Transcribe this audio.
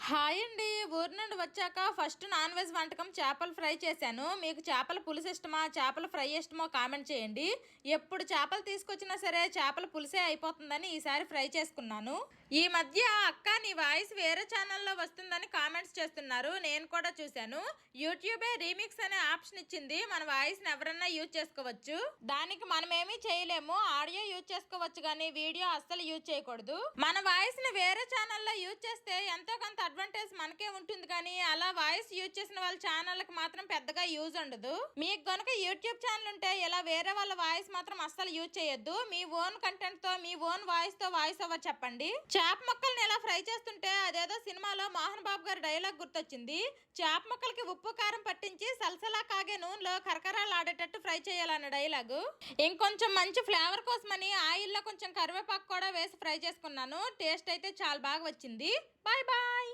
Hi అండి. ఊరు నుండి వచ్చాక ఫస్ట్ నాన్ వెజ్ వంటకం చేపలు ఫ్రై చేశాను. మీకు చేపల పులుసు ఇష్టమా, చేపల ఫ్రై ఇష్టమో కామెంట్ చేయండి. ఎప్పుడు చేపలు తీసుకొచ్చినా సరే చేపల పులుసే అయిపోతుందని ఈసారి ఫ్రై చేసుకున్నాను. ఈ మధ్య అక్క నీ వాయిస్ వేరే ఛానల్లో వస్తుందని కామెంట్స్ చేస్తున్నారు. నేను కూడా చూశాను. యూట్యూబే రీమిక్స్ అనే ఆప్షన్ ఇచ్చింది. మన వాయిస్ని ఎవరన్నా యూజ్ చేసుకోవచ్చు. దానికి మనమేమీ చేయలేము. ఆడియో యూజ్ చేసుకోవచ్చు కానీ వీడియో అస్సలు యూజ్ చేయకూడదు. మన వాయిస్ని వేరే ఛానల్లో యూజ్ చేస్తే ఎంతో కొంత అడ్వాంటేజ్ మనకే ఉంటుంది కానీ అలా వాయిస్ యూజ్ చేసిన వాళ్ళ ఛానళ్ళకి మాత్రం పెద్దగా యూజ్ ఉండదు. మీకు గనుక యూట్యూబ్ ఛానల్ ఉంటే ఇలా వేరే వాళ్ళ వాయిస్ మాత్రం అస్సలు యూజ్ చేయొద్దు. మీ ఓన్ కంటెంట్ తో మీ ఓన్ వాయిస్ తో వాయిస్ ఓవర్ చెప్పండి. చేప ముక్కల్ని ఎలా ఫ్రై చేస్తుంటే అదేదో సినిమాలో మోహన్ బాబు గారి డైలాగ్ గుర్తొచ్చింది. చేప ముక్కలకి ఉప్పు కారం పట్టించి సలసలా కాగే నూనెలో కరకరాలు ఆడేటట్టు ఫ్రై చేయాలన్న డైలాగు. ఇంకొంచెం మంచి ఫ్లేవర్ కోసమని ఆయిల్లో కొంచెం కరివేపాకు కూడా వేసి ఫ్రై చేసుకున్నాను. టేస్ట్ అయితే చాలా బాగా వచ్చింది. Bye bye.